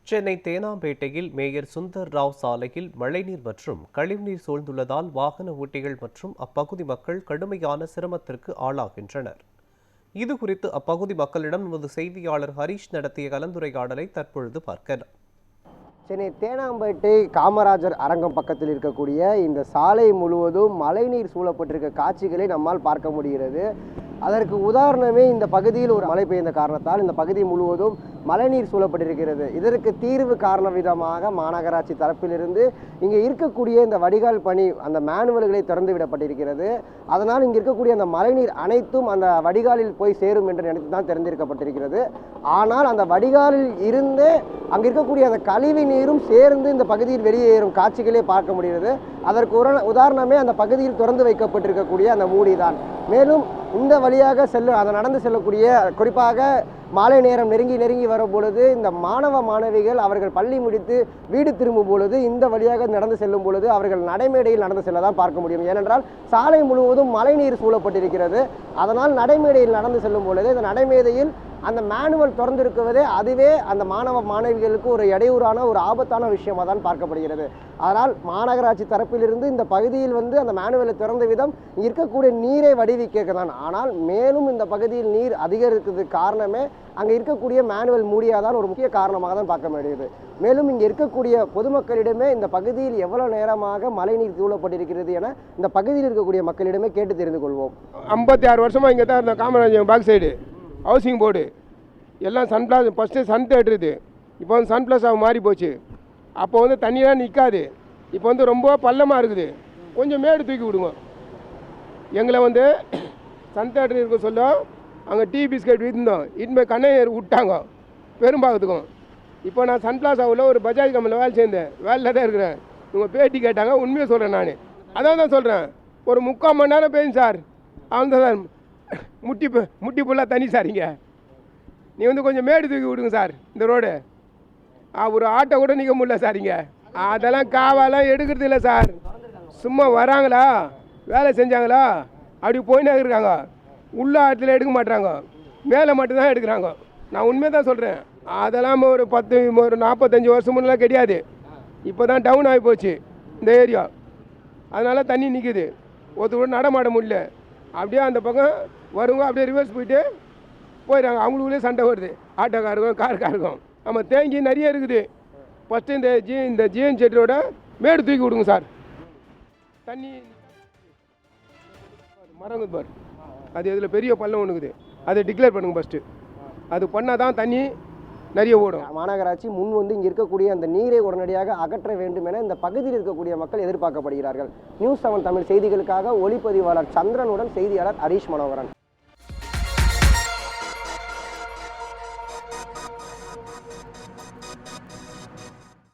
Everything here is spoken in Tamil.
சென்னை தேனாம்பேட்டையில் மேயர் சுந்தர் ராவ் சாலையில் மழைநீர் மற்றும் கழிவுநீர் சூழ்ந்துள்ளதால் வாகன ஓட்டிகள் மற்றும் அப்பகுதி மக்கள் கடுமையான சிரமத்திற்கு ஆளாகின்றனர். இதுகுறித்து அப்பகுதி மக்களிடம் நமது செய்தியாளர் ஹரீஷ் நடத்திய கலந்துரையாடலை தற்பொழுது பார்க்கலாம். சென்னை தேனாம்பேட்டை காமராஜர் அரங்கம் பக்கத்தில் இருக்கக்கூடிய இந்த சாலை முழுவதும் மழைநீர் சூழப்பட்டிருக்க காட்சிகளை நம்மால் பார்க்க முடிகிறது. அதற்கு உதாரணமே இந்த பகுதியில் ஒரு மழை பெய்த காரணத்தால் இந்த பகுதி முழுவதும் மழைநீர் சூழப்பட்டிருக்கிறது. இதற்கு தீர்வு காரண விதமாக மாநகராட்சி தரப்பிலிருந்து இங்கே இருக்கக்கூடிய இந்த வடிகால் பணி அந்த மேனுவல்களை திறந்து விடப்பட்டிருக்கிறது. அதனால் இங்கே இருக்கக்கூடிய அந்த மழைநீர் அனைத்தும் அந்த வடிகாலில் போய் சேரும் என்று நினைத்து தான் தெரிந்திருக்கப்பட்டிருக்கிறது. ஆனால் அந்த வடிகாலில் இருந்து அங்கே இருக்கக்கூடிய அந்த கழிவு நீரும் சேர்ந்து இந்த பகுதியில் வெளியேறும் காட்சிகளே பார்க்க முடிகிறது. அதற்கு உதாரணமே அந்த பகுதியில் திறந்து வைக்கப்பட்டிருக்கக்கூடிய அந்த மூடி தான். மேலும் இந்த வழியாக அதை நடந்து செல்லக்கூடிய குறிப்பாக மாலை நேரம் நெருங்கி வரும் பொழுது இந்த மாணவிகள் அவர்கள் பள்ளி முடித்து வீடு திரும்பும் பொழுது இந்த வழியாக நடந்து செல்லும் பொழுது அவர்கள் நடைமேடையில் நடந்து செல்ல தான் பார்க்க முடியும். ஏனென்றால் சாலை முழுவதும் மழைநீர் சூழப்பட்டிருக்கிறது. அதனால் நடைமேடையில் நடந்து செல்லும் பொழுது இந்த நடைமேடையில் அந்த மேனுவல் திறந்திருக்குவதே அதுவே அந்த மாணவிகளுக்கு ஒரு இடையூறான ஒரு ஆபத்தான விஷயமாக தான் பார்க்கப்படுகிறது. அதனால் மாநகராட்சி தரப்பிலிருந்து இந்த பகுதியில் அந்த மேனுவலை திறந்த விதம் இருக்கக்கூடிய நீரை வடிவிக்க தான். ஆனால் மேலும் இந்த பகுதியில் நீர் அதிகரிக்கிறதுக்கு காரணமே அங்கே இருக்கக்கூடிய மேனுவல் மூடியாதான் ஒரு முக்கிய காரணமாக தான் பார்க்க முடியுது. மேலும் இங்கே இருக்கக்கூடிய பொதுமக்களிடமே இந்த பகுதியில் எவ்வளவு நேரமாக மழைநீர் சூழப்பட்டிருக்கிறது என இந்த பகுதியில் இருக்கக்கூடிய மக்களிடமே கேட்டு தெரிந்து கொள்வோம். 56 வருஷமாக இங்கே தான் இருந்த Kamarajar back side housing board எல்லாம் சன்பிளாஸ் ஃபஸ்ட்டு சன் தேட்டருது. இப்போ சன் பிளாஸாக மாறி போச்சு. அப்போ தண்ணியெலாம் நிற்காது. இப்போ ரொம்ப பள்ளமாக இருக்குது. கொஞ்சம் மேடு தூக்கி விடுங்க. எங்களை சன் தேட்டர் இருக்க சொல்ல அங்கே டீ பிஸ்கட் விற்றுந்தோம். இனிமேல் கண்ணையர் விட்டாங்க பெரும்பாகத்துக்கும். இப்போ நான் சன் பிளாஸாவில் ஒரு பஜாஜ் கம்பெனியில் வேலை சேர்ந்தேன். வேலையில் தான் இருக்கிறேன். இவங்க பேட்டி கேட்டாங்க. உண்மையாக சொல்கிறேன். நான் அதான் சொல்கிறேன். ஒரு 3/4 மணி நேரம் பேசும் சார். அவன் தான் முட்டி ஃபுல்லாக தண்ணி சார். இங்கே நீ கொஞ்சம் மேடு தூக்கி விடுங்க சார். இந்த ரோடு ஒரு ஆட்டோ கூட நிற்க முடியல சார். இங்கே அதெல்லாம் காவெல்லாம் எடுக்கிறது இல்லை சார். சும்மா வராங்களா, வேலை செஞ்சாங்களா, அப்படி போயினே இருக்காங்க. உள்ள ஆட்டில் எடுக்க மாட்டுறாங்க, மேலே மட்டும்தான் எடுக்கிறாங்க. நான் உண்மையாக தான் சொல்கிறேன். அதெல்லாம் ஒரு 45 வருஷம் முன்னெல்லாம் கிடையாது. இப்போ தான் டவுன் ஆகி போச்சு இந்த ஏரியா. அதனால் தண்ணி நிற்குது. ஒருத்தர் கூட நடமாட முடியல. அப்படியே அந்த பக்கம் வருங்க, அப்படியே ரிவர்ஸ் போயிட்டு போயிடுறாங்க. அவங்களுக்குள்ளே சண்டை வருது. ஆட்டோக்காருக்கும் காருக்காருக்கும். ஆமாம், தேங்கி நிறைய இருக்குது. ஃபஸ்ட்டு இந்த ஜிஎன் செட்டரோட மேடு தூக்கி விடுங்க சார். தண்ணி மரங்க பார், அது இதில் பெரிய பள்ளம் ஒன்றுக்குது. அதை டிக்ளேர் பண்ணுங்க ஃபஸ்ட்டு. அது பண்ணால் தான் தண்ணி நிறைய ஓடும். மாநகராட்சி முன் இங்கே இருக்கக்கூடிய அந்த நீரை உடனடியாக அகற்ற வேண்டும் என இந்த பகுதியில் இருக்கக்கூடிய மக்கள் எதிர்பார்க்கப்படுகிறார்கள். நியூஸ் 7 தமிழ் செய்திகளுக்காக ஒளிப்பதிவாளர் சந்திரனுடன் செய்தியாளர் ஹரீஷ் மனோகரன்.